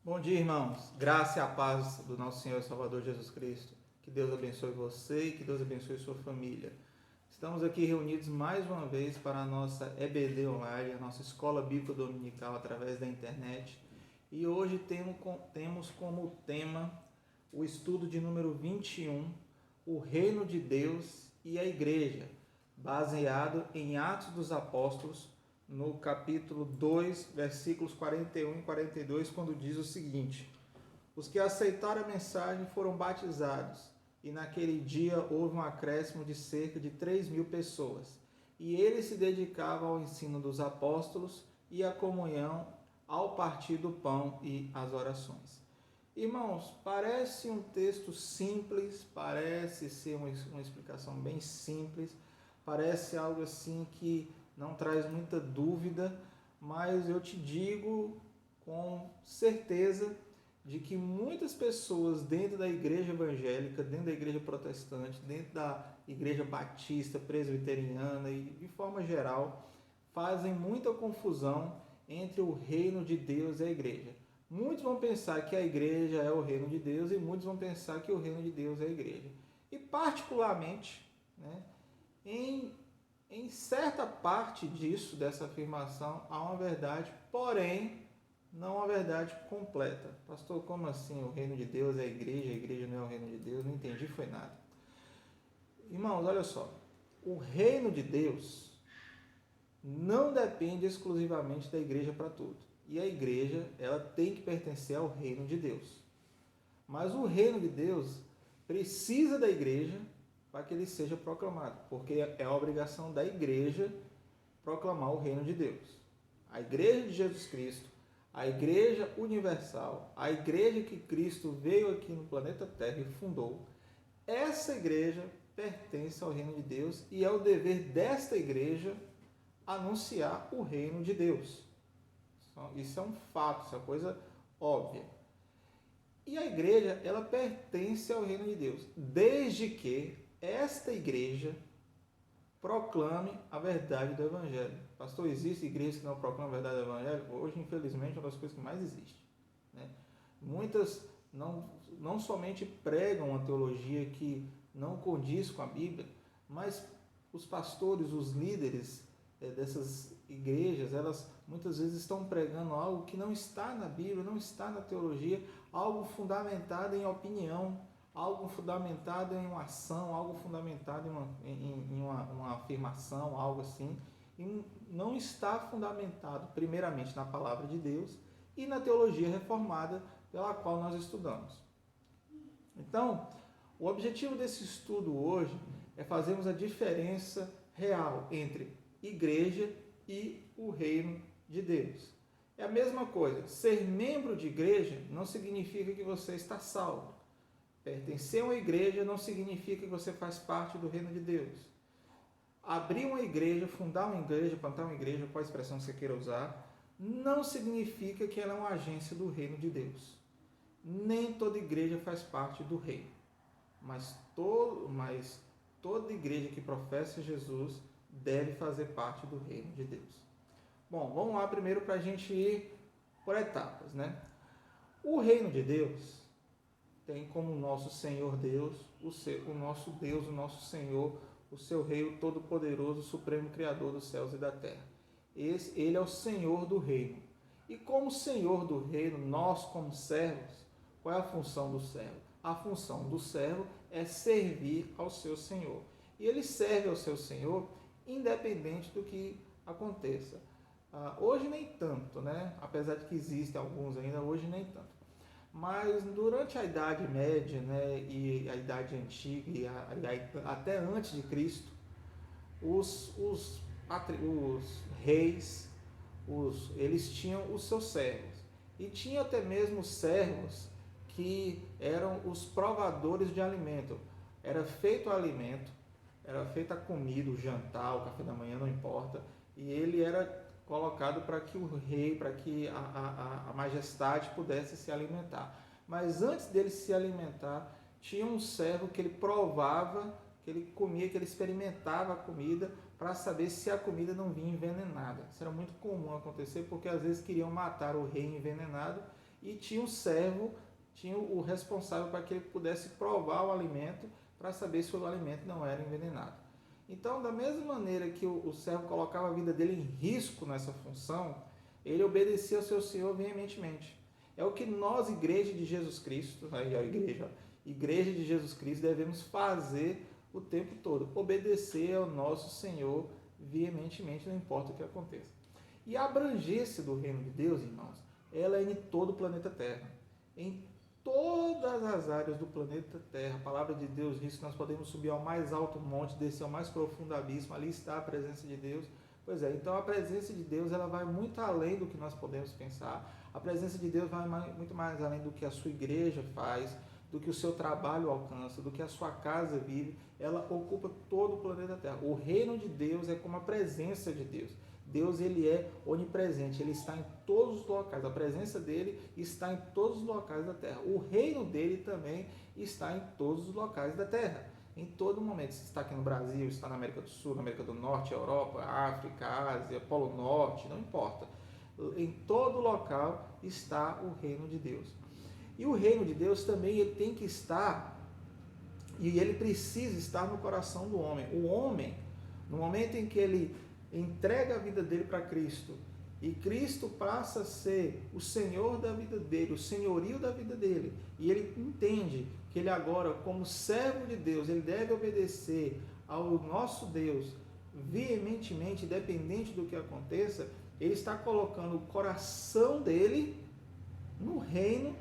Bom dia, irmãos. Graça e a paz do nosso Senhor e Salvador Jesus Cristo. Que Deus abençoe você e que Deus abençoe sua família. Estamos aqui reunidos mais uma vez para a nossa EBD Online, a nossa Escola Bíblica Dominical através da internet. E hoje temos como tema o estudo de número 21, o Reino de Deus e a Igreja, baseado em Atos dos Apóstolos, no capítulo 2, versículos 41 e 42, quando diz o seguinte: os que aceitaram a mensagem foram batizados, e naquele dia houve um acréscimo de cerca de 3.000 pessoas. E eles se dedicavam ao ensino dos apóstolos e à comunhão, ao partir do pão e às orações. Irmãos, parece um texto simples, parece ser uma explicação bem simples, parece algo assim que não traz muita dúvida, mas eu te digo com certeza de que muitas pessoas dentro da igreja evangélica, dentro da igreja protestante, dentro da igreja batista, presbiteriana e de forma geral, fazem muita confusão entre o reino de Deus e a igreja. Muitos vão pensar que a igreja é o reino de Deus e muitos vão pensar que o reino de Deus é a igreja. E particularmente, em certa parte disso, dessa afirmação, há uma verdade, porém, não uma verdade completa. Pastor, como assim? O reino de Deus é a igreja não é o reino de Deus? Não entendi, foi nada. Irmãos, olha só. O reino de Deus não depende exclusivamente da igreja para tudo. E a igreja, ela tem que pertencer ao reino de Deus. Mas o reino de Deus precisa da igreja para que ele seja proclamado, porque é a obrigação da igreja proclamar o reino de Deus. A igreja de Jesus Cristo, a igreja universal, a igreja que Cristo veio aqui no planeta Terra e fundou, essa igreja pertence ao reino de Deus e é o dever desta igreja anunciar o reino de Deus. Isso é um fato, isso é uma coisa óbvia. E a igreja, ela pertence ao reino de Deus, desde que esta igreja proclame a verdade do Evangelho. Pastor, existe igrejas que não proclamam a verdade do Evangelho? Hoje, infelizmente, é uma das coisas que mais existe. Muitas não somente pregam uma teologia que não condiz com a Bíblia, mas os pastores, os líderes dessas igrejas, elas muitas vezes estão pregando algo que não está na Bíblia, não está na teologia, algo fundamentado em opinião, algo fundamentado em uma ação, algo fundamentado em uma afirmação, algo assim, e não está fundamentado primeiramente na palavra de Deus e na teologia reformada pela qual nós estudamos. Então, o objetivo desse estudo hoje é fazermos a diferença real entre igreja e o reino de Deus. É a mesma coisa, ser membro de igreja não significa que você está salvo. Pertencer a uma igreja não significa que você faz parte do reino de Deus. Abrir uma igreja, fundar uma igreja, plantar uma igreja, qual a expressão que você queira usar, não significa que ela é uma agência do reino de Deus. Nem toda igreja faz parte do reino. Mas toda igreja que professa Jesus deve fazer parte do reino de Deus. Bom, vamos lá primeiro para a gente ir por etapas, O reino de Deus tem como nosso Senhor Deus, o nosso Deus, o nosso Senhor, o seu Rei Todo-Poderoso, Supremo Criador dos céus e da terra. Ele é o Senhor do reino. E como Senhor do reino, nós como servos, qual é a função do servo? A função do servo é servir ao seu Senhor. E ele serve ao seu Senhor independente do que aconteça. Hoje nem tanto, apesar de que existem alguns ainda, hoje nem tanto. Mas durante a Idade Média e a Idade Antiga, e até antes de Cristo, os reis, eles tinham os seus servos. E tinha até mesmo servos que eram os provadores de alimento. Era feito o alimento, era feita a comida, o jantar, o café da manhã, não importa, e ele era colocado para que o rei, para que a majestade pudesse se alimentar. Mas antes dele se alimentar, tinha um servo que ele provava, que ele comia, que ele experimentava a comida para saber se a comida não vinha envenenada. Isso era muito comum acontecer, porque às vezes queriam matar o rei envenenado e tinha um servo, tinha o responsável para que ele pudesse provar o alimento para saber se o alimento não era envenenado. Então, da mesma maneira que o servo colocava a vida dele em risco nessa função, ele obedecia ao seu Senhor veementemente. É o que nós, igreja de Jesus Cristo, aí a igreja de Jesus Cristo, devemos fazer o tempo todo, obedecer ao nosso Senhor veementemente, não importa o que aconteça. E a abrangência do reino de Deus, irmãos, ela é em todo o planeta Terra. Em todas as áreas do planeta Terra, a palavra de Deus diz que nós podemos subir ao mais alto monte, descer ao mais profundo abismo, ali está a presença de Deus. Pois é, então a presença de Deus ela vai muito além do que nós podemos pensar. A presença de Deus vai muito mais além do que a sua igreja faz, do que o seu trabalho alcança, do que a sua casa vive. Ela ocupa todo o planeta Terra. O reino de Deus é como a presença de Deus. Deus ele é onipresente, ele está em todos os locais, a presença dele está em todos os locais da terra. O reino dele também está em todos os locais da terra, em todo momento. Se está aqui no Brasil, está na América do Sul, na América do Norte, Europa, África, Ásia, Polo Norte, não importa. Em todo local está o reino de Deus. E o reino de Deus também ele tem que estar, e ele precisa estar no coração do homem. O homem, no momento em que ele entrega a vida dele para Cristo e Cristo passa a ser o Senhor da vida dele, o senhorio da vida dele, e ele entende que ele agora, como servo de Deus, ele deve obedecer ao nosso Deus veementemente, independente do que aconteça, ele está colocando o coração dele no reino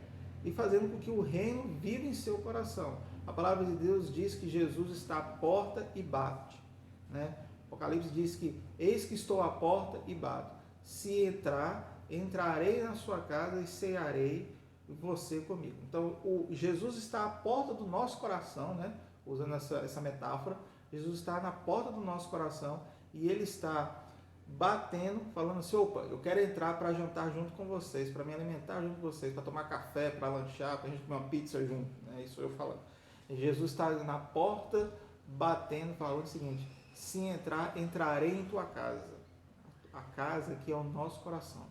e fazendo com que o reino viva em seu coração. A palavra de Deus diz que Jesus está à porta e bate, né? Apocalipse diz que eis que estou à porta e bato. Se entrar, entrarei na sua casa e cearei você comigo. Então, Jesus está à porta do nosso coração, né? Usando essa metáfora, Jesus está na porta do nosso coração e ele está batendo, falando assim, opa, eu quero entrar para jantar junto com vocês, para me alimentar junto com vocês, para tomar café, para lanchar, para a gente comer uma pizza junto, né? Isso eu falando. E Jesus está na porta, batendo, falando o seguinte, se entrar, entrarei em tua casa. A casa que é o nosso coração.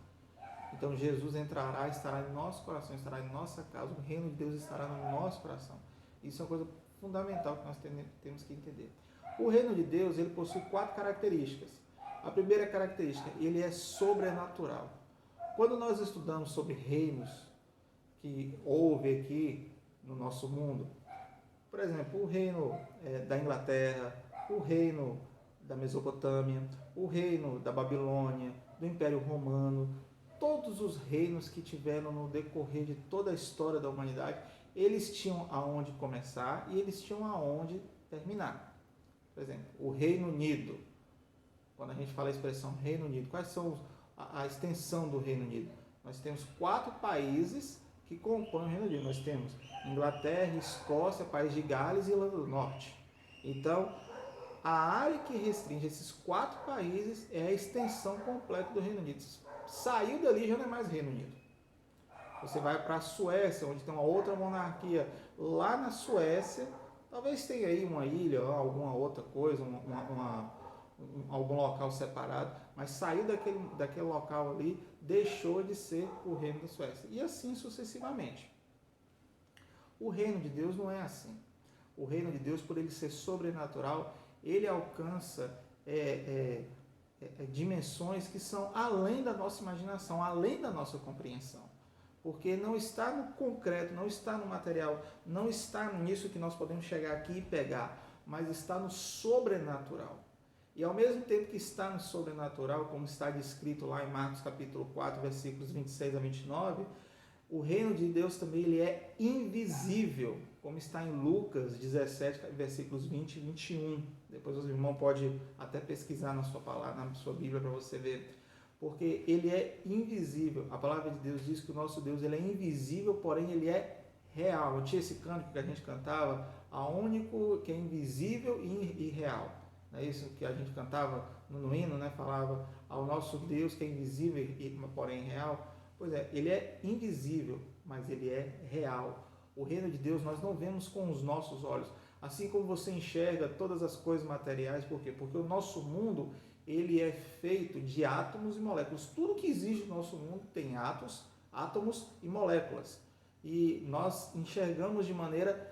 Então Jesus entrará, estará em nosso coração, estará em nossa casa, o reino de Deus estará no nosso coração. Isso é uma coisa fundamental que nós temos que entender. O reino de Deus, ele possui 4 características. A primeira característica, ele é sobrenatural. Quando nós estudamos sobre reinos que houve aqui no nosso mundo, por exemplo, o reino da Inglaterra, o reino da Mesopotâmia, o reino da Babilônia, do Império Romano, todos os reinos que tiveram no decorrer de toda a história da humanidade, eles tinham aonde começar e eles tinham aonde terminar. Por exemplo, o Reino Unido. Quando a gente fala a expressão Reino Unido, quais são a extensão do Reino Unido? Nós temos 4 países que compõem o Reino Unido. Nós temos Inglaterra, Escócia, País de Gales e Irlanda do Norte. Então, a área que restringe esses 4 países é a extensão completa do Reino Unido. Saiu dali já não é mais Reino Unido. Você vai para a Suécia, onde tem uma outra monarquia. Lá na Suécia, talvez tenha aí uma ilha, alguma outra coisa, algum local separado, mas saiu daquele local ali, deixou de ser o Reino da Suécia. E assim sucessivamente. O Reino de Deus não é assim. O Reino de Deus, por ele ser sobrenatural, ele alcança dimensões que são além da nossa imaginação, além da nossa compreensão. Porque não está no concreto, não está no material, não está nisso que nós podemos chegar aqui e pegar, mas está no sobrenatural. E ao mesmo tempo que está no sobrenatural, como está descrito lá em Marcos capítulo 4, versículos 26 a 29, o reino de Deus também ele é invisível, como está em Lucas 17, versículos 20 e 21. Depois o irmão pode até pesquisar na sua palavra, na sua Bíblia para você ver. Porque ele é invisível. A palavra de Deus diz que o nosso Deus ele é invisível, porém ele é real. Não tinha esse cântico que a gente cantava, a único que é invisível e real. Não é isso que a gente cantava no hino, né? Falava ao nosso Deus que é invisível e porém real. Pois é, ele é invisível, mas ele é real. O reino de Deus nós não vemos com os nossos olhos. Assim como você enxerga todas as coisas materiais, por quê? Porque o nosso mundo ele é feito de átomos e moléculas. Tudo que existe no nosso mundo tem átomos átomos e moléculas. E nós enxergamos de maneira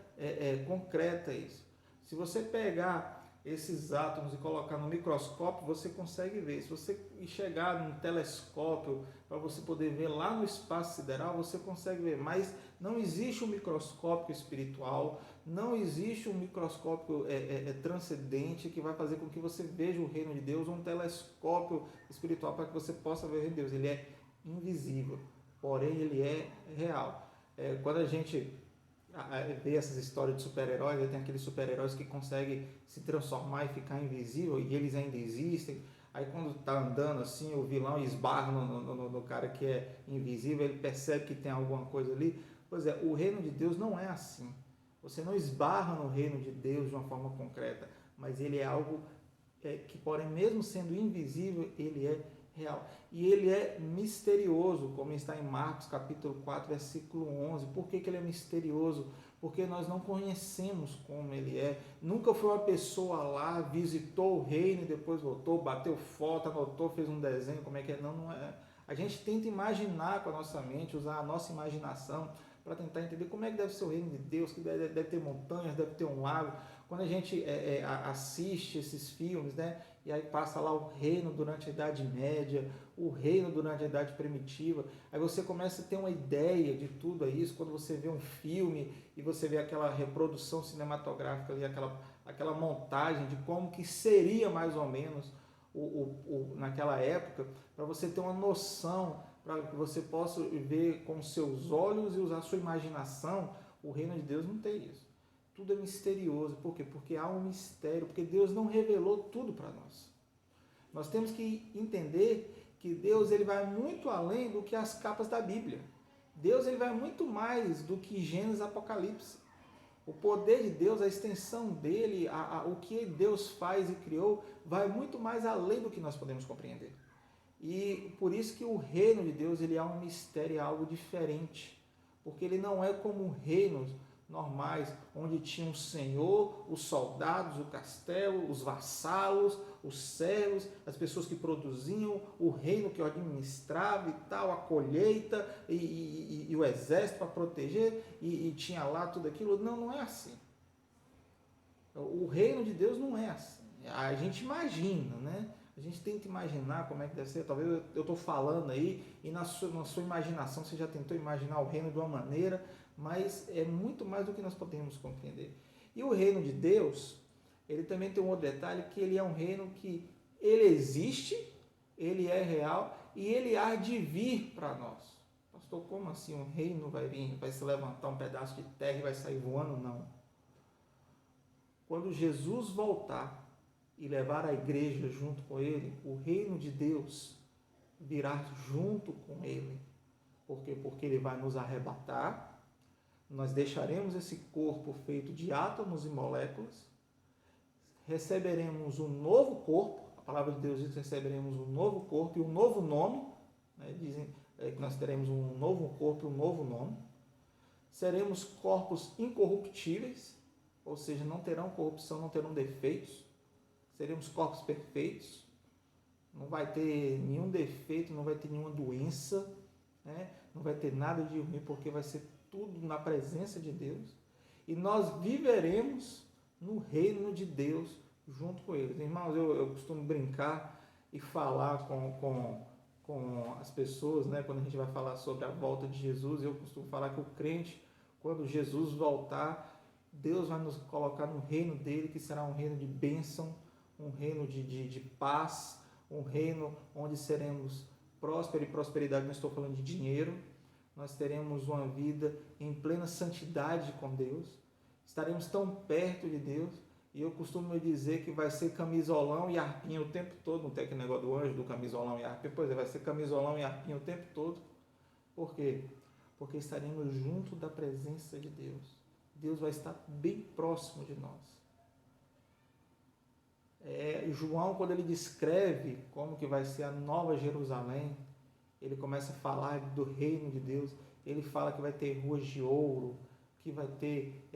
concreta isso. Se você pegar esses átomos e colocar no microscópio, você consegue ver. Se você chegar num telescópio para você poder ver lá no espaço sideral, você consegue ver. Mas não existe um microscópio espiritual, não existe um microscópio transcendente que vai fazer com que você veja o reino de Deus, um telescópio espiritual para que você possa ver o reino de Deus. Ele é invisível, porém ele é real. Quando a gente vê essas histórias de super-heróis, tem aqueles super-heróis que conseguem se transformar e ficar invisível, e eles ainda existem. Aí quando está andando assim, o vilão esbarra no cara que é invisível, ele percebe que tem alguma coisa ali. Pois é, o reino de Deus não é assim. Você não esbarra no reino de Deus de uma forma concreta, mas ele é algo que, porém, mesmo sendo invisível, ele é real. E ele é misterioso, como está em Marcos capítulo 4, versículo 11. Por que ele é misterioso? Porque nós não conhecemos como ele é. Nunca foi uma pessoa lá, visitou o reino e depois voltou, bateu foto, anotou, fez um desenho, como é que é. Não, não é. A gente tenta imaginar com a nossa mente, usar a nossa imaginação para tentar entender como é que deve ser o reino de Deus, que deve ter montanhas, deve ter um lago. Quando a gente assiste esses filmes, né, e aí passa lá o reino durante a Idade Média, o reino durante a Idade Primitiva, aí você começa a ter uma ideia de tudo isso, quando você vê um filme e você vê aquela reprodução cinematográfica ali, aquela montagem de como que seria mais ou menos naquela época, para você ter uma noção, para que você possa ver com seus olhos e usar a sua imaginação. O reino de Deus não tem isso. Tudo é misterioso. Por quê? Porque há um mistério, porque Deus não revelou tudo para nós. Nós temos que entender que Deus ele vai muito além do que as capas da Bíblia. Deus ele vai muito mais do que Gênesis e Apocalipse. O poder de Deus, a extensão dele, o que Deus faz e criou, vai muito mais além do que nós podemos compreender. E por isso que o reino de Deus ele é um mistério, é algo diferente. Porque ele não é como reinos normais, onde tinha um senhor, os soldados, o castelo, os vassalos, os servos, as pessoas que produziam, o reino que administrava e tal, a colheita e o exército para proteger, e tinha lá tudo aquilo. Não, não é assim. O reino de Deus não é assim. A gente imagina, né? A gente tenta imaginar como é que deve ser. Talvez eu estou falando aí e na sua imaginação você já tentou imaginar o reino de uma maneira, mas é muito mais do que nós podemos compreender. E o reino de Deus, ele também tem um outro detalhe, que ele é um reino que ele existe, ele é real e ele há de vir para nós. Pastor, como assim um reino vai vir, vai se levantar um pedaço de terra e vai sair voando? Não. Quando Jesus voltar e levar a igreja junto com ele, o reino de Deus virá junto com ele. Por quê? Porque ele vai nos arrebatar, nós deixaremos esse corpo feito de átomos e moléculas, receberemos um novo corpo, a palavra de Deus diz que receberemos um novo corpo e um novo nome, né? Dizem que nós teremos um novo corpo e um novo nome, seremos corpos incorruptíveis, ou seja, não terão corrupção, não terão defeitos, seremos corpos perfeitos, não vai ter nenhum defeito, não vai ter nenhuma doença, né? Não vai ter nada de ruim, porque vai ser tudo na presença de Deus, e nós viveremos no reino de Deus junto com eles. Irmãos, eu costumo brincar e falar com as pessoas, né? Quando a gente vai falar sobre a volta de Jesus, eu costumo falar que o crente, quando Jesus voltar, Deus vai nos colocar no reino dele, que será um reino de bênção, um reino de paz, um reino onde seremos prósperos, e prosperidade não estou falando de dinheiro, nós teremos uma vida em plena santidade com Deus, estaremos tão perto de Deus, e eu costumo dizer que vai ser camisolão e harpinha o tempo todo. Não tem aquele negócio do anjo, do camisolão e harpinha? Pois é, vai ser camisolão e harpinha o tempo todo. Por quê? Porque estaremos junto da presença de Deus. Deus vai estar bem próximo de nós. João, quando ele descreve como que vai ser a nova Jerusalém, ele começa a falar do reino de Deus. Ele fala que vai ter ruas de ouro, que vai ter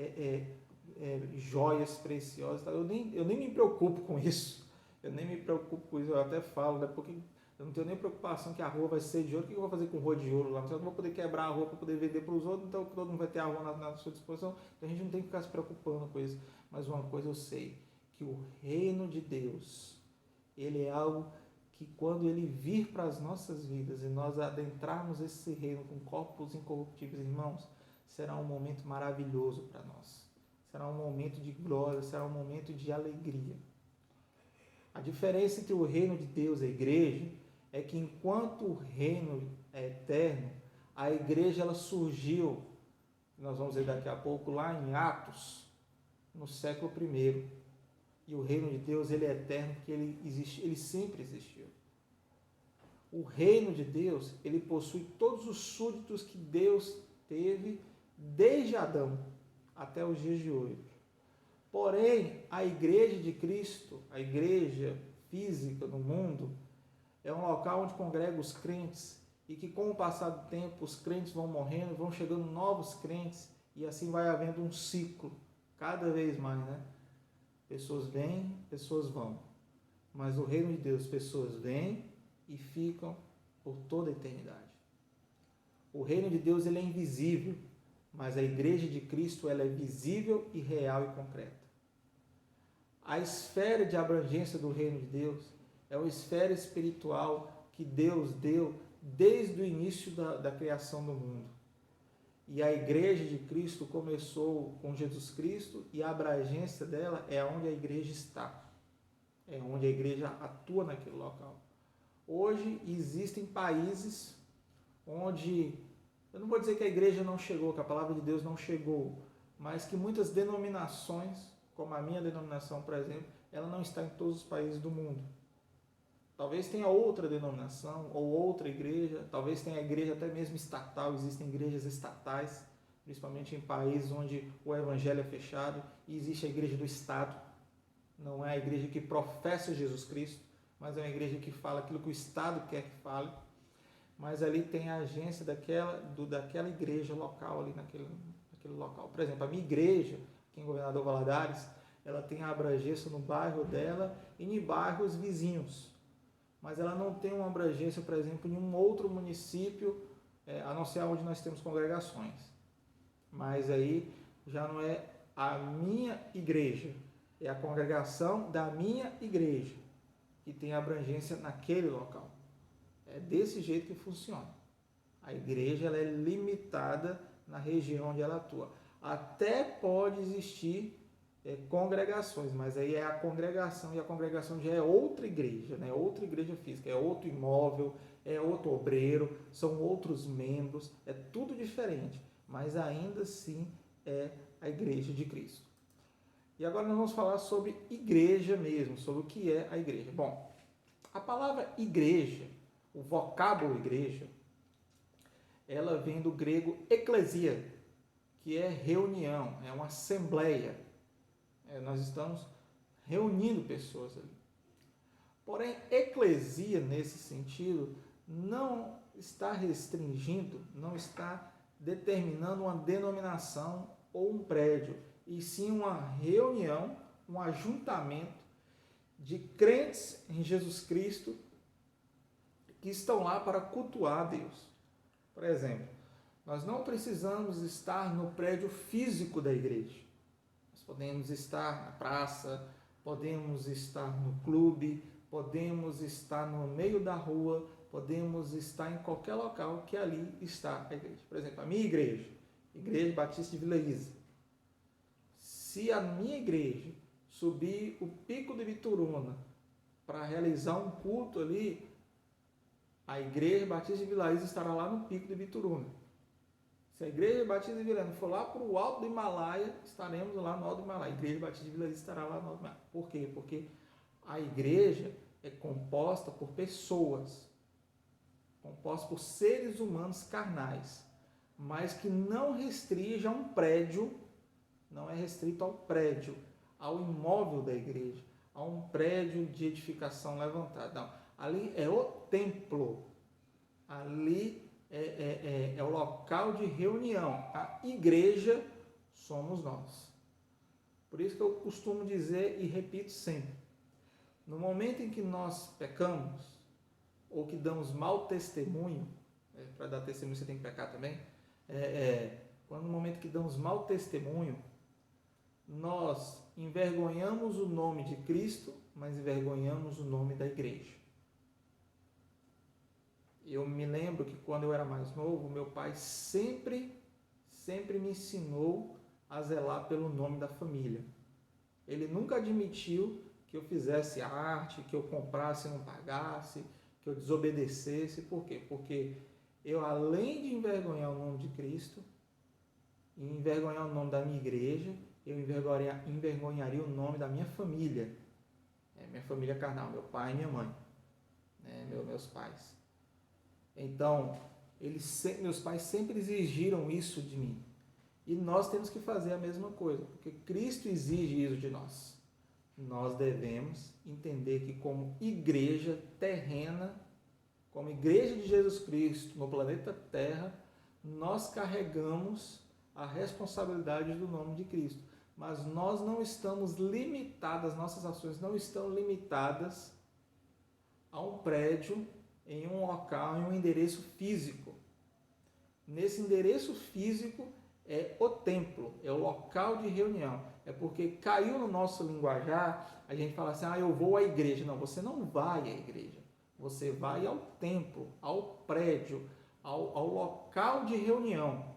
joias preciosas. Eu nem me preocupo com isso. Eu nem me preocupo com isso. Eu até falo, né? Porque Eu não tenho nem preocupação que a rua vai ser de ouro. O que eu vou fazer com rua de ouro lá? Eu não vou poder quebrar a rua para poder vender para os outros, então todo mundo vai ter a rua na sua disposição. Então a gente não tem que ficar se preocupando com isso. Mas uma coisa eu sei, que o reino de Deus, ele é algo que quando ele vir para as nossas vidas e nós adentrarmos esse reino com corpos incorruptíveis, irmãos, será um momento maravilhoso para nós. Será um momento de glória, será um momento de alegria. A diferença entre o reino de Deus e a igreja é que enquanto o reino é eterno, a igreja ela surgiu, nós vamos ver daqui a pouco, lá em Atos, no século I. E o reino de Deus ele é eterno porque ele existe, ele sempre existiu. O reino de Deus, ele possui todos os súditos que Deus teve desde Adão até os dias de hoje. Porém, a igreja de Cristo, a igreja física no mundo, é um local onde congrega os crentes e que com o passar do tempo os crentes vão morrendo, vão chegando novos crentes e assim vai havendo um ciclo, cada vez mais, né? Pessoas vêm, pessoas vão. Mas no reino de Deus, pessoas vêm e ficam por toda a eternidade. O reino de Deus ele é invisível, mas a igreja de Cristo ela é visível e real e concreta. A esfera de abrangência do reino de Deus é uma esfera espiritual que Deus deu desde o início da criação do mundo. E a igreja de Cristo começou com Jesus Cristo e a abrangência dela é onde a igreja está. É onde a igreja atua naquele local. Hoje existem países onde, eu não vou dizer que a igreja não chegou, que a palavra de Deus não chegou, mas que muitas denominações, como a minha denominação, por exemplo, ela não está em todos os países do mundo. Talvez tenha outra denominação ou outra igreja, talvez tenha igreja até mesmo estatal, existem igrejas estatais, principalmente em países onde o evangelho é fechado, e existe a igreja do Estado, não é a igreja que professa Jesus Cristo, mas é uma igreja que fala aquilo que o Estado quer que fale, mas ali tem a agência daquela igreja local, ali naquele local. Por exemplo, a minha igreja, aqui em Governador Valadares, ela tem a abrangência no bairro dela e em bairros vizinhos, mas ela não tem uma abrangência, por exemplo, em um outro município, a não ser onde nós temos congregações. Mas aí já não é a minha igreja, é a congregação da minha igreja que tem abrangência naquele local. É desse jeito que funciona. A igreja ela é limitada na região onde ela atua. Até pode existir congregações, mas aí é a congregação, e a congregação já é outra igreja, né? Outra igreja física, é outro imóvel, é outro obreiro, são outros membros, é tudo diferente, mas ainda assim é a igreja de Cristo. E agora nós vamos falar sobre igreja mesmo, sobre o que é a igreja. Bom, a palavra igreja, o vocábulo igreja, ela vem do grego eklesia, que é reunião, é uma assembleia. Nós estamos reunindo pessoas ali. Porém, eclesia, nesse sentido, não está restringindo, não está determinando uma denominação ou um prédio, e sim uma reunião, um ajuntamento de crentes em Jesus Cristo que estão lá para cultuar a Deus. Por exemplo, nós não precisamos estar no prédio físico da igreja. Nós podemos estar na praça, podemos estar no clube, podemos estar no meio da rua, podemos estar em qualquer local que ali está a igreja. Por exemplo, a minha igreja, Igreja Batista de Vila Isa. Se a minha igreja subir o Pico de Bituruna para realizar um culto ali, a Igreja Batista de Vila Isa estará lá no Pico de Bituruna. Se a Igreja Batista de Vila Isa for lá para o Alto do Himalaia, estaremos lá no Alto do Himalaia. A Igreja Batista de Vila Isa estará lá no Alto do Himalaia. Por quê? Porque a igreja é composta por pessoas, composta por seres humanos carnais, mas que não restringe a um prédio, não é restrito ao prédio, ao imóvel da igreja, a um prédio de edificação levantada. Não, ali é o templo, ali é o local de reunião. A igreja somos nós. Por isso que eu costumo dizer e repito sempre, no momento em que nós pecamos, ou que damos mau testemunho, para dar testemunho você tem que pecar também, quando no momento que damos mau testemunho, nós envergonhamos o nome de Cristo, mas envergonhamos o nome da igreja. Eu me lembro que quando eu era mais novo, meu pai sempre me ensinou a zelar pelo nome da família. Ele nunca admitiu que eu fizesse arte, que eu comprasse e não pagasse, que eu desobedecesse. Por quê? Porque eu, além de envergonhar o nome de Cristo e envergonhar o nome da minha igreja, eu envergonharia o nome da minha família. Minha família carnal, meu pai e minha mãe, meus pais. Então, meus pais sempre exigiram isso de mim. E nós temos que fazer a mesma coisa, porque Cristo exige isso de nós. Nós devemos entender que como igreja terrena, como igreja de Jesus Cristo no planeta Terra, nós carregamos a responsabilidade do nome de Cristo. Mas nós não estamos limitados, nossas ações não estão limitadas a um prédio, em um local, em um endereço físico. Nesse endereço físico é o templo, é o local de reunião. É porque caiu no nosso linguajar, a gente fala assim, eu vou à igreja. Não, você não vai à igreja. Você vai ao templo, ao prédio, ao local de reunião.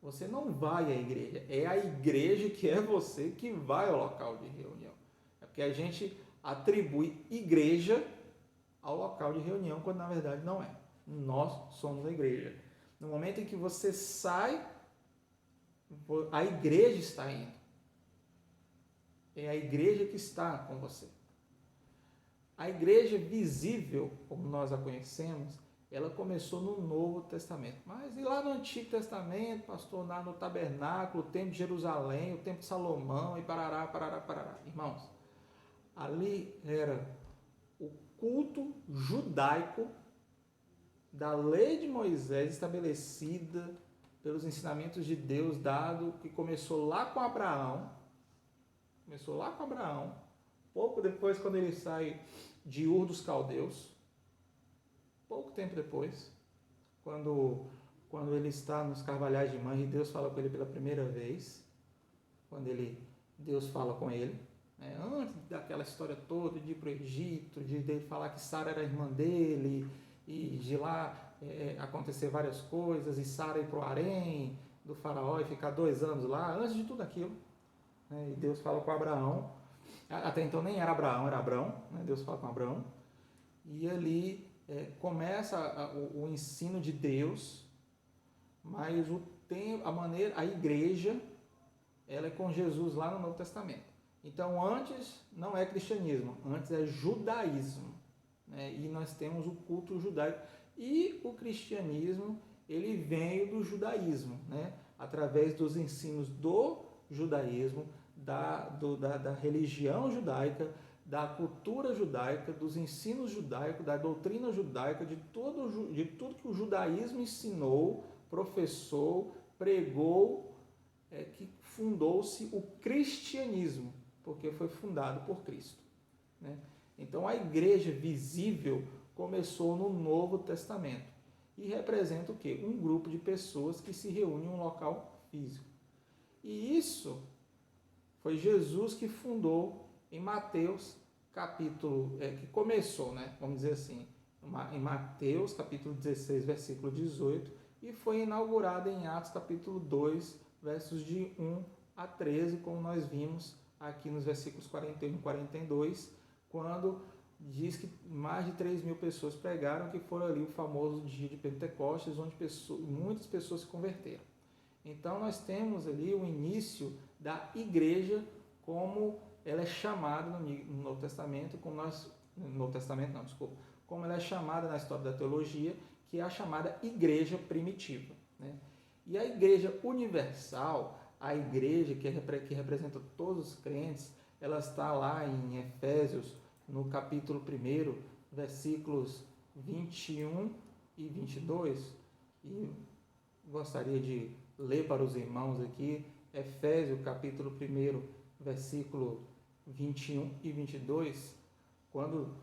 Você não vai à igreja. É a igreja que é você que vai ao local de reunião. É porque a gente atribui igreja ao local de reunião, quando na verdade não é. Nós somos a igreja. No momento em que você sai, a igreja está indo. É a igreja que está com você. A igreja visível, como nós a conhecemos, ela começou no Novo Testamento. Mas e lá no Antigo Testamento, pastor, lá no tabernáculo, o templo de Jerusalém, o templo de Salomão e parará. Irmãos, ali era o culto judaico da lei de Moisés estabelecida pelos ensinamentos de Deus dado, que começou lá com Abraão, pouco depois quando ele sai de Ur dos Caldeus, pouco tempo depois, quando ele está nos carvalhais de Manre, Deus fala com ele pela primeira vez, Deus fala com ele, antes daquela história toda de ir para o Egito, de ele falar que Sara era irmã dele, e de lá acontecer várias coisas, e Sara ir para o harém do faraó e ficar 2 anos lá, antes de tudo aquilo, e Deus fala com Abraão, até então nem era Abraão, era Abrão, Deus fala com Abraão, e ali começa o ensino de Deus, mas a igreja, ela é com Jesus lá no Novo Testamento. Então, antes não é cristianismo, antes é judaísmo. E nós temos o culto judaico. E o cristianismo, ele veio do judaísmo, através dos ensinos do judaísmo, da religião judaica, da cultura judaica, dos ensinos judaicos, da doutrina judaica, de tudo que o judaísmo ensinou, professou, pregou, que fundou-se o cristianismo, porque foi fundado por Cristo. Então a igreja visível começou no Novo Testamento e representa o quê? Um grupo de pessoas que se reúnem em um local físico. E isso foi Jesus que fundou em Mateus capítulo, que começou, vamos dizer assim, em Mateus capítulo 16, versículo 18, e foi inaugurado em Atos capítulo 2, versos de 1 a 13, como nós vimos aqui nos versículos 41 e 42, quando diz que mais de 3.000 pessoas pregaram, que foram ali o famoso dia de Pentecostes, onde muitas pessoas se converteram. Então nós temos ali o início da igreja, como ela é chamada no Novo Testamento, como ela é chamada na história da teologia, que é a chamada igreja primitiva. E a igreja universal, a igreja que representa todos os crentes, ela está lá em Efésios, no capítulo 1, versículos 21 e 22, e gostaria de ler para os irmãos aqui, Efésios capítulo 1, versículo 21 e 22, quando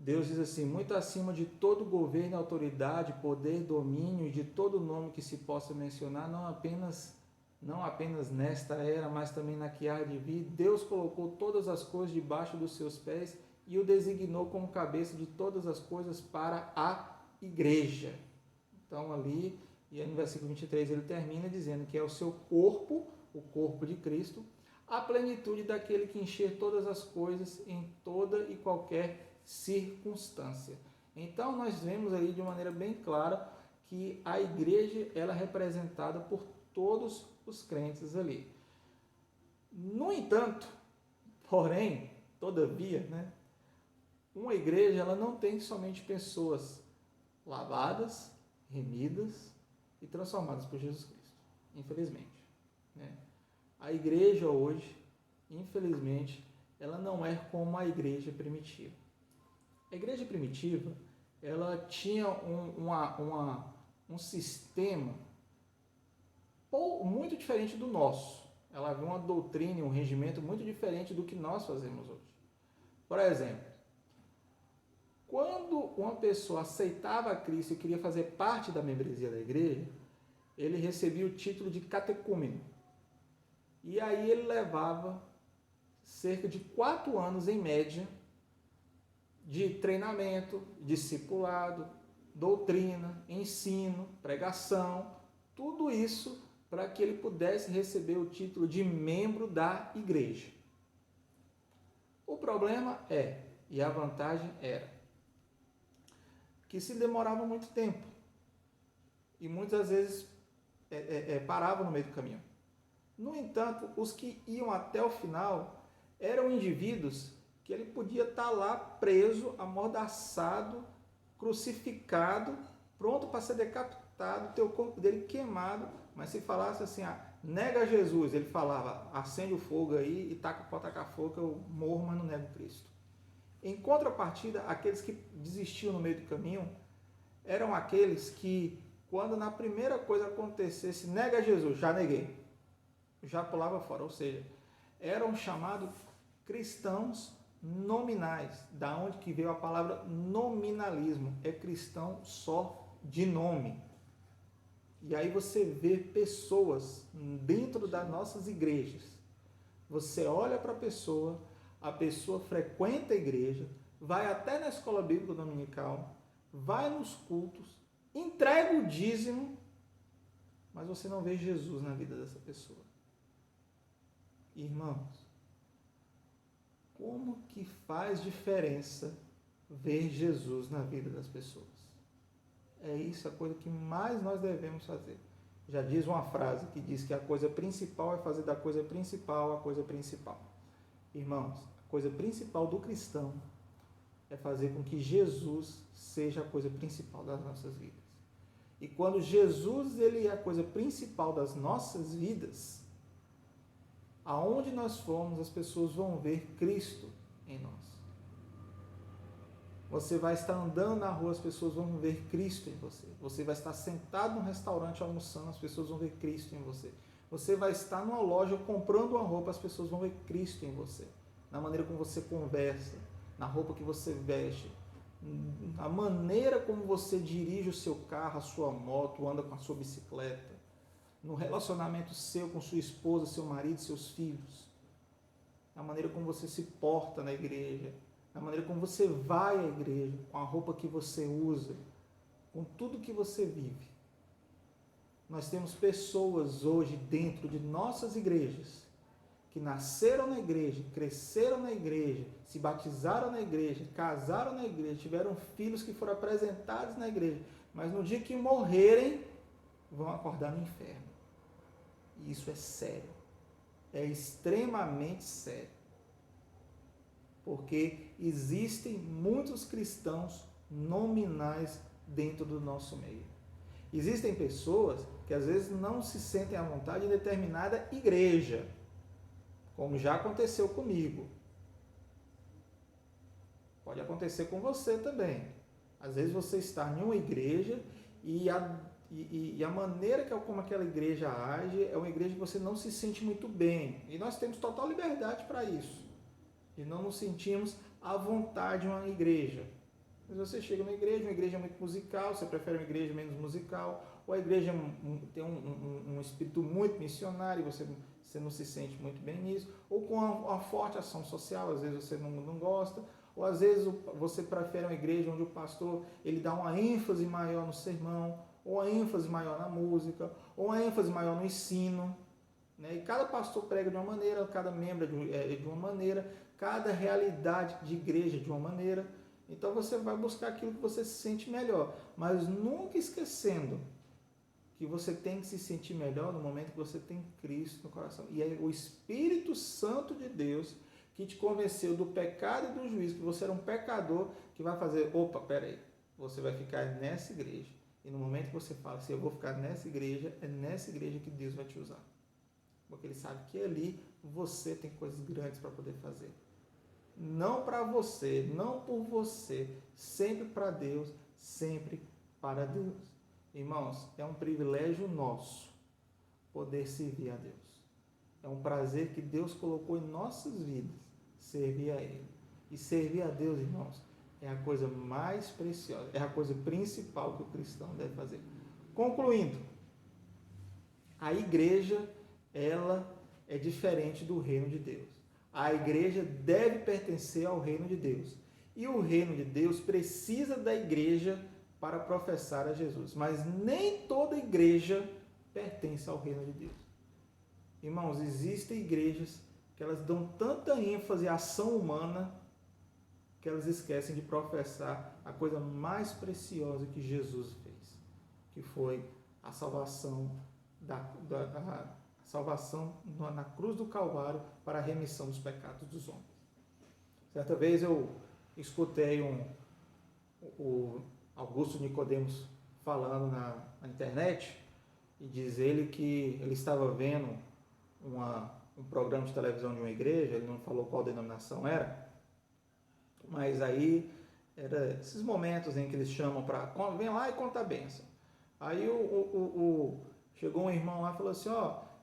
Deus diz assim: muito acima de todo governo, autoridade, poder, domínio e de todo nome que se possa mencionar, não apenas nesta era, mas também na que há de vir, Deus colocou todas as coisas debaixo dos seus pés e o designou como cabeça de todas as coisas para a igreja. Então ali, e aí no versículo 23 ele termina dizendo que é o seu corpo, o corpo de Cristo, a plenitude daquele que encher todas as coisas em toda e qualquer circunstância. Então nós vemos aí de uma maneira bem clara que a igreja ela é representada por todos os crentes ali. No entanto, porém, todavia, né, uma igreja ela não tem somente pessoas lavadas, remidas e transformadas por Jesus Cristo, infelizmente, né? A igreja hoje, infelizmente, ela não é como a igreja primitiva. A igreja primitiva, ela tinha um sistema muito diferente do nosso. Ela havia uma doutrina e um regimento muito diferente do que nós fazemos hoje. Por exemplo, quando uma pessoa aceitava Cristo e queria fazer parte da membresia da igreja, ele recebia o título de catecúmeno. E aí ele levava cerca de 4 anos em média de treinamento, discipulado, doutrina, ensino, pregação, tudo isso para que ele pudesse receber o título de membro da igreja. O problema e a vantagem era, que se demorava muito tempo e muitas vezes parava no meio do caminho. No entanto, os que iam até o final eram indivíduos que ele podia estar lá preso, amordaçado, crucificado, pronto para ser decapitado, ter o corpo dele queimado, mas se falasse assim, nega Jesus, ele falava, acende o fogo aí e pode tacar fogo, que eu morro, mas não nego Cristo. Em contrapartida, aqueles que desistiam no meio do caminho eram aqueles que, quando na primeira coisa acontecesse, nega Jesus, já neguei, já pulava fora, ou seja, eram chamados cristãos nominais, da onde que veio a palavra nominalismo, é cristão só de nome. E aí você vê pessoas dentro das nossas igrejas, você olha para a pessoa frequenta a igreja, vai até na escola bíblica dominical, vai nos cultos, entrega o dízimo, mas você não vê Jesus na vida dessa pessoa. Irmãos, como que faz diferença ver Jesus na vida das pessoas? É isso a coisa que mais nós devemos fazer. Já diz uma frase que diz que a coisa principal é fazer da coisa principal a coisa principal. Irmãos, a coisa principal do cristão é fazer com que Jesus seja a coisa principal das nossas vidas. E quando Jesus ele é a coisa principal das nossas vidas, aonde nós formos, as pessoas vão ver Cristo em nós. Você vai estar andando na rua, as pessoas vão ver Cristo em você. Você vai estar sentado num restaurante almoçando, as pessoas vão ver Cristo em você. Você vai estar numa loja comprando uma roupa, as pessoas vão ver Cristo em você. Na maneira como você conversa, na roupa que você veste, na maneira como você dirige o seu carro, a sua moto, anda com a sua bicicleta, no relacionamento seu com sua esposa, seu marido, seus filhos, na maneira como você se porta na igreja, na maneira como você vai à igreja, com a roupa que você usa, com tudo que você vive. Nós temos pessoas hoje dentro de nossas igrejas que nasceram na igreja, cresceram na igreja, se batizaram na igreja, casaram na igreja, tiveram filhos que foram apresentados na igreja, mas no dia que morrerem, vão acordar no inferno. E isso é sério. É extremamente sério. Porque existem muitos cristãos nominais dentro do nosso meio. Existem pessoas que às vezes não se sentem à vontade em determinada igreja, como já aconteceu comigo. Pode acontecer com você também. Às vezes você está em uma igreja e a maneira como aquela igreja age é uma igreja que você não se sente muito bem. E nós temos total liberdade para isso. E não nos sentimos à vontade em uma igreja. Mas você chega uma igreja muito musical, você prefere uma igreja menos musical, ou a igreja tem um espírito muito missionário, você não se sente muito bem nisso, ou com uma forte ação social, às vezes você não gosta, ou às vezes você prefere uma igreja onde o pastor ele dá uma ênfase maior no sermão, ou uma ênfase maior na música, ou uma ênfase maior no ensino, né? E cada pastor prega de uma maneira, cada membro de uma maneira, cada realidade de igreja de uma maneira. Então você vai buscar aquilo que você se sente melhor, mas nunca esquecendo que você tem que se sentir melhor no momento que você tem Cristo no coração. E é o Espírito Santo de Deus que te convenceu do pecado e do juízo, que você era um pecador, que vai fazer, opa, peraí, você vai ficar nessa igreja. E no momento que você fala, se eu vou ficar nessa igreja, é nessa igreja que Deus vai te usar. Porque Ele sabe que ali você tem coisas grandes para poder fazer. Não para você, não por você, sempre para Deus, sempre para Deus. Irmãos, é um privilégio nosso poder servir a Deus. É um prazer que Deus colocou em nossas vidas, servir a Ele. E servir a Deus, irmãos, é a coisa mais preciosa, é a coisa principal que o cristão deve fazer. Concluindo, a igreja, ela é diferente do reino de Deus. A igreja deve pertencer ao reino de Deus. E o reino de Deus precisa da igreja para professar a Jesus. Mas nem toda igreja pertence ao reino de Deus. Irmãos, existem igrejas que elas dão tanta ênfase à ação humana que elas esquecem de professar a coisa mais preciosa que Jesus fez, que foi a salvação salvação na cruz do Calvário para a remissão dos pecados dos homens. Certa vez eu escutei o Augusto Nicodemos falando na internet, e diz ele que ele estava vendo um programa de televisão de uma igreja, ele não falou qual denominação era, mas aí era esses momentos em que eles chamam para, vem lá e conta a bênção. Aí chegou um irmão lá e falou assim,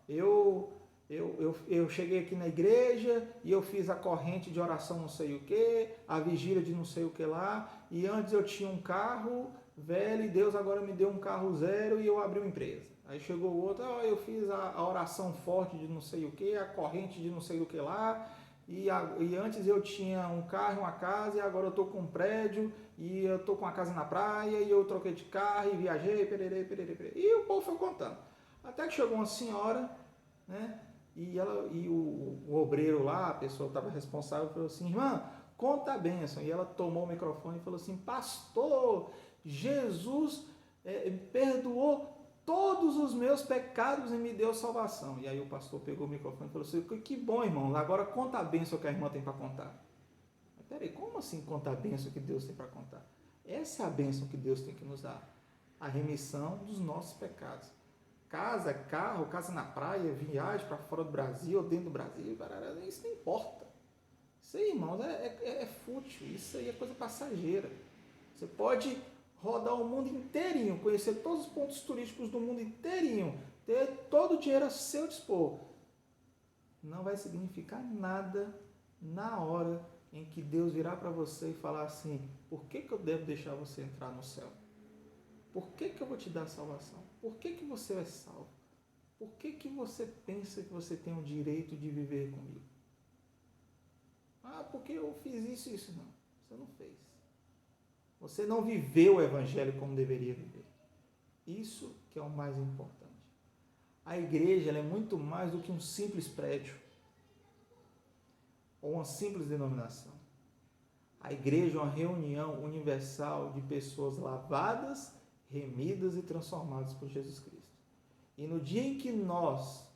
eu cheguei aqui na igreja e eu fiz a corrente de oração não sei o que, a vigília de não sei o que lá, e antes eu tinha um carro velho e Deus agora me deu um carro zero e eu abri uma empresa. Aí chegou o outro, eu fiz a oração forte de não sei o que, a corrente de não sei o que lá, e antes eu tinha um carro, uma casa, e agora eu estou com um prédio, e eu estou com uma casa na praia, e eu troquei de carro, e viajei, pererê. E o povo foi contando. Até que chegou uma senhora, né? E o obreiro lá, a pessoa que estava responsável, falou assim, irmã, conta a bênção. E ela tomou o microfone e falou assim, pastor, Jesus perdoou todos os meus pecados e me deu salvação. E aí o pastor pegou o microfone e falou assim, que bom, irmão, agora conta a bênção que a irmã tem para contar. Mas peraí, como assim conta a bênção que Deus tem para contar? Essa é a bênção que Deus tem que nos dar, a remissão dos nossos pecados. Casa, carro, casa na praia, viagem para fora do Brasil ou dentro do Brasil, isso não importa. Isso aí, irmãos, é fútil, isso aí é coisa passageira. Você pode rodar o mundo inteirinho, conhecer todos os pontos turísticos do mundo inteirinho, ter todo o dinheiro a seu dispor. Não vai significar nada na hora em que Deus virar para você e falar assim, por que eu devo deixar você entrar no céu? Por que eu vou te dar salvação? Por que você é salvo? Por que você pensa que você tem o direito de viver comigo? Porque eu fiz isso. Não, você não fez. Você não viveu o Evangelho como deveria viver. Isso que é o mais importante. A igreja ela é muito mais do que um simples prédio ou uma simples denominação. A igreja é uma reunião universal de pessoas lavadas, remidas e transformadas por Jesus Cristo. E no dia em que nós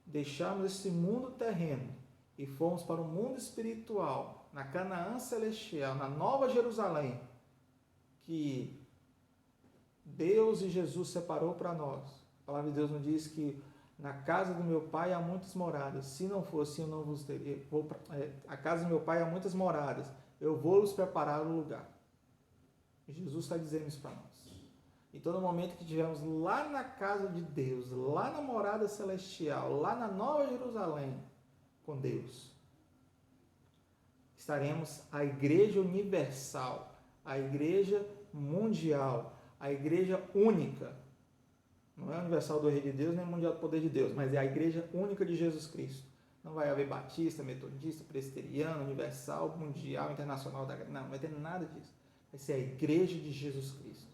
deixarmos esse mundo terreno e formos para o mundo espiritual, na Canaã celestial, na Nova Jerusalém, que Deus e Jesus separou para nós. A palavra de Deus nos diz que na casa do meu pai há muitas moradas. Se não fosse, eu não vos teria. A casa do meu pai há muitas moradas. Eu vou lhes preparar o lugar. E Jesus está dizendo isso para nós. Então, no momento que estivermos lá na casa de Deus, lá na morada celestial, lá na Nova Jerusalém, com Deus, estaremos a igreja universal, a igreja mundial, a igreja única. Não é a universal do Rei de Deus, nem mundial do poder de Deus, mas é a igreja única de Jesus Cristo. Não vai haver batista, metodista, presbiteriano, universal, mundial, internacional. Não vai ter nada disso. Vai ser a igreja de Jesus Cristo.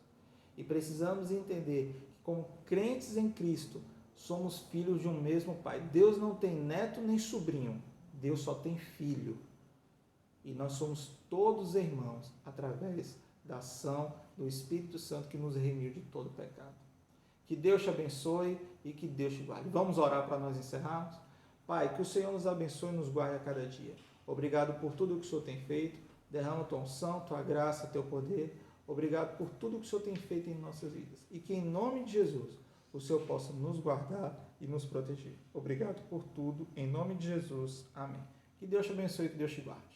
E precisamos entender que, como crentes em Cristo, somos filhos de um mesmo Pai. Deus não tem neto nem sobrinho. Deus só tem filho. E nós somos todos irmãos através da ação do Espírito Santo que nos remiu de todo pecado. Que Deus te abençoe e que Deus te guarde. Vamos orar para nós encerrarmos? Pai, que o Senhor nos abençoe e nos guarde a cada dia. Obrigado por tudo que o Senhor tem feito. Derrama tua unção, tua graça, teu poder. Obrigado por tudo que o Senhor tem feito em nossas vidas. E que em nome de Jesus o Senhor possa nos guardar e nos proteger. Obrigado por tudo. Em nome de Jesus. Amém. Que Deus te abençoe e que Deus te guarde.